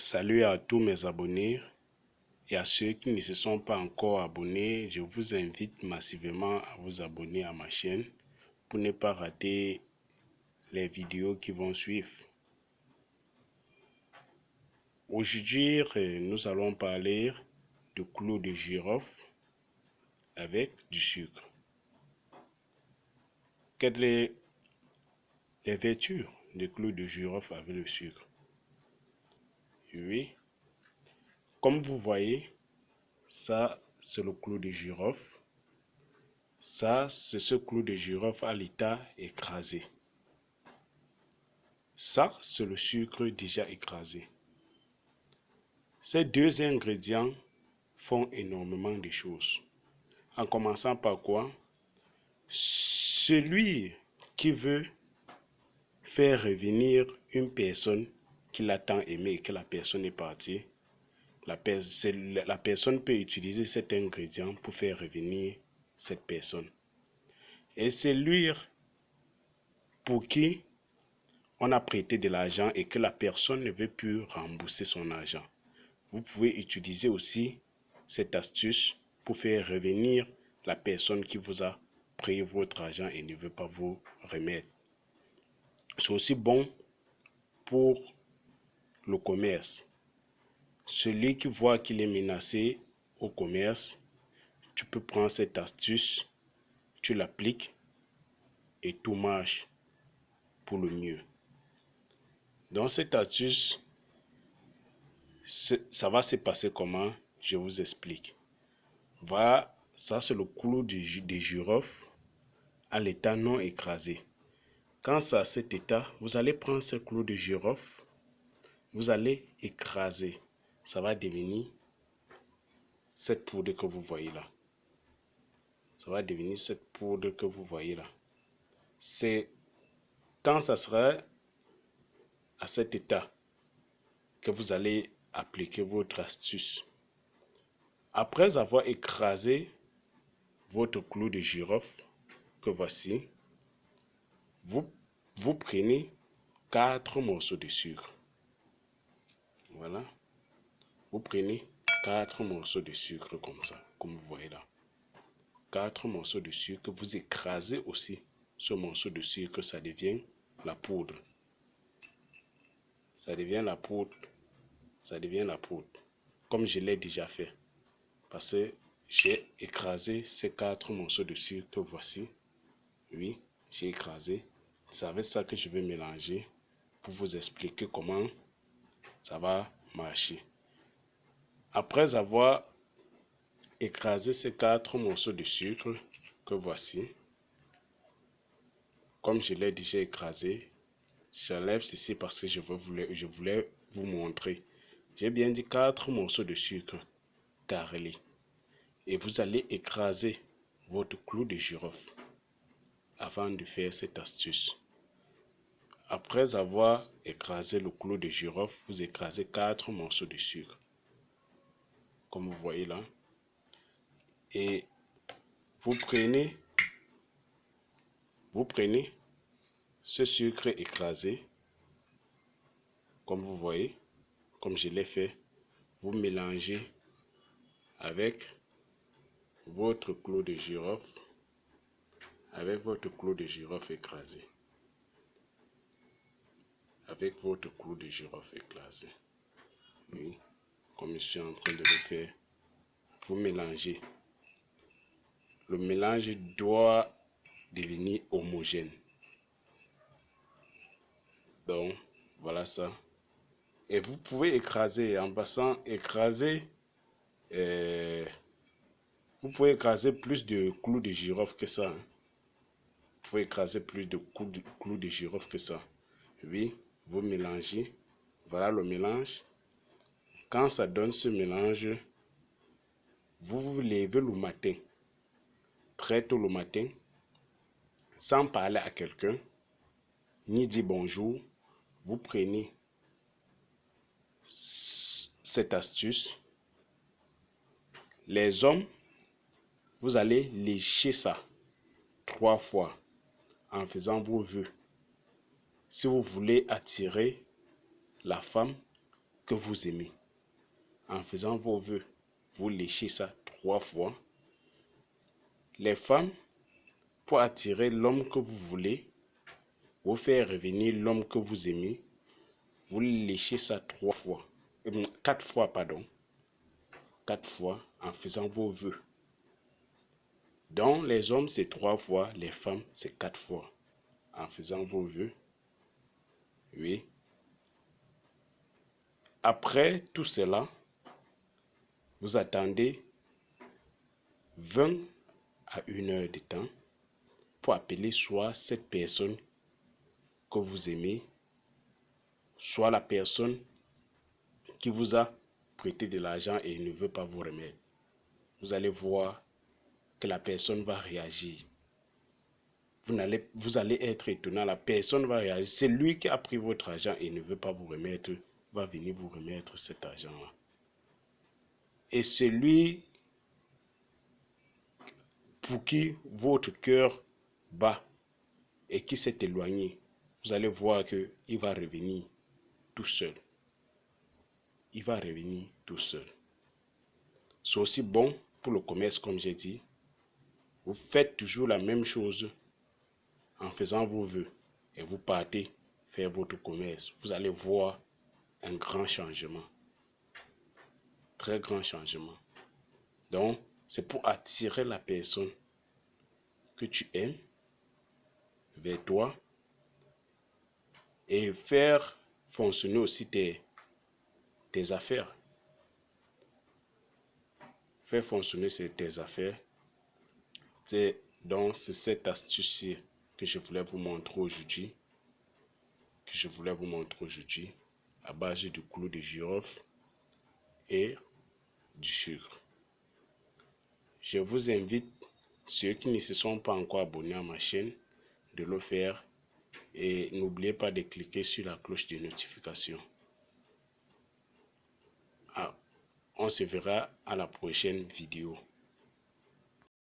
Salut à tous mes abonnés et à ceux qui ne se sont pas encore abonnés. Je vous invite massivement à vous abonner à ma chaîne pour ne pas rater les vidéos qui vont suivre. Aujourd'hui, nous allons parler de clou de girofle avec du sucre. Quelles sont les vertus du clou de girofle avec le sucre? Oui, comme vous voyez, ça c'est le clou de girofle. Ça, c'est ce clou de girofle à l'état écrasé. Ça, c'est le sucre déjà écrasé. Ces deux ingrédients font énormément de choses. En commençant par quoi? Celui qui veut faire revenir une personne qu'il a tant aimée et que la personne est partie, la personne peut utiliser cet ingrédient pour faire revenir cette personne. Et c'est lui pour qui on a prêté de l'argent et que la personne ne veut plus rembourser son argent. Vous pouvez utiliser aussi cette astuce pour faire revenir la personne qui vous a pris votre argent et ne veut pas vous remettre. C'est aussi bon pour le commerce. Celui qui voit qu'il est menacé au commerce, tu peux prendre cette astuce, tu l'appliques et tout marche pour le mieux. Dans cette astuce, ça va se passer comment? Je vous explique. Voilà, ça c'est le clou de girofle à l'état non écrasé. Quand c'est à cet état, vous allez prendre ce clou de girofle, vous allez écraser. Ça va devenir cette poudre que vous voyez là. Ça va devenir cette poudre que vous voyez là. C'est quand ça sera à cet état que vous allez appliquer votre astuce. Après avoir écrasé votre clou de girofle que voici, vous prenez 4 morceaux de sucre. Voilà. Vous prenez 4 morceaux de sucre comme ça, comme vous voyez là. 4 morceaux de sucre, vous écrasez aussi ce morceau de sucre, ça devient la poudre. Ça devient la poudre. Ça devient la poudre. Comme je l'ai déjà fait. Parce que j'ai écrasé ces 4 morceaux de sucre, voici. Oui, j'ai écrasé. C'est avec ça que je vais mélanger pour vous expliquer comment ça va marcher. Après avoir écrasé ces 4 morceaux de sucre que voici, comme je l'ai déjà écrasé, j'enlève ceci parce que je voulais vous montrer. J'ai bien dit 4 morceaux de sucre carrelés. Et vous allez écraser votre clou de girofle avant de faire cette astuce. Après avoir écrasé le clou de girofle, vous écrasez 4 morceaux de sucre. Comme vous voyez là. Et vous prenez ce sucre écrasé, comme vous voyez, comme je l'ai fait, vous mélangez avec votre clou de girofle, écrasé. Avec votre clou de girofle écrasé. Oui, comme je suis en train de le faire, vous mélangez. Le mélange doit devenir homogène. Donc, voilà ça. Et vous pouvez écraser en passant, vous pouvez écraser plus de clous de girofle que ça. Vous pouvez écraser plus de clous de girofle que ça. Oui, vous mélangez. Voilà le mélange. Quand ça donne ce mélange, vous vous levez le matin, très tôt le matin, sans parler à quelqu'un, ni dire bonjour. Vous prenez cette astuce. Les hommes, vous allez lécher ça 3 fois en faisant vos vœux. Si vous voulez attirer la femme que vous aimez. En faisant vos vœux, vous léchez ça 3 fois. Les femmes, pour attirer l'homme que vous voulez, vous faire revenir l'homme que vous aimez, vous léchez ça 3 fois. 4 fois, pardon. 4 fois en faisant vos vœux. Donc, les hommes, c'est 3 fois, les femmes, c'est 4 fois. En faisant vos vœux. Oui. Après tout cela, vous attendez 20 à 1 heure de temps pour appeler soit cette personne que vous aimez, soit la personne qui vous a prêté de l'argent et ne veut pas vous remettre. Vous allez voir que la personne va réagir. Vous allez être étonnant, la personne va réagir. C'est lui qui a pris votre argent et ne veut pas vous remettre, va venir vous remettre cet argent-là. Et celui pour qui votre cœur bat et qui s'est éloigné, vous allez voir qu'il va revenir tout seul. Il va revenir tout seul. C'est aussi bon pour le commerce, comme j'ai dit. Vous faites toujours la même chose en faisant vos vœux et vous partez faire votre commerce. Vous allez voir un grand changement. Très grand changement. Donc, c'est pour attirer la personne que tu aimes vers toi et faire fonctionner aussi tes affaires. Faire fonctionner tes affaires. Donc, c'est cette astuce que je voulais vous montrer aujourd'hui. À base du clou de girofle et du sucre. Je vous invite, ceux qui ne se sont pas encore abonnés à ma chaîne, de le faire et n'oubliez pas de cliquer sur la cloche de notification. On se verra à la prochaine vidéo.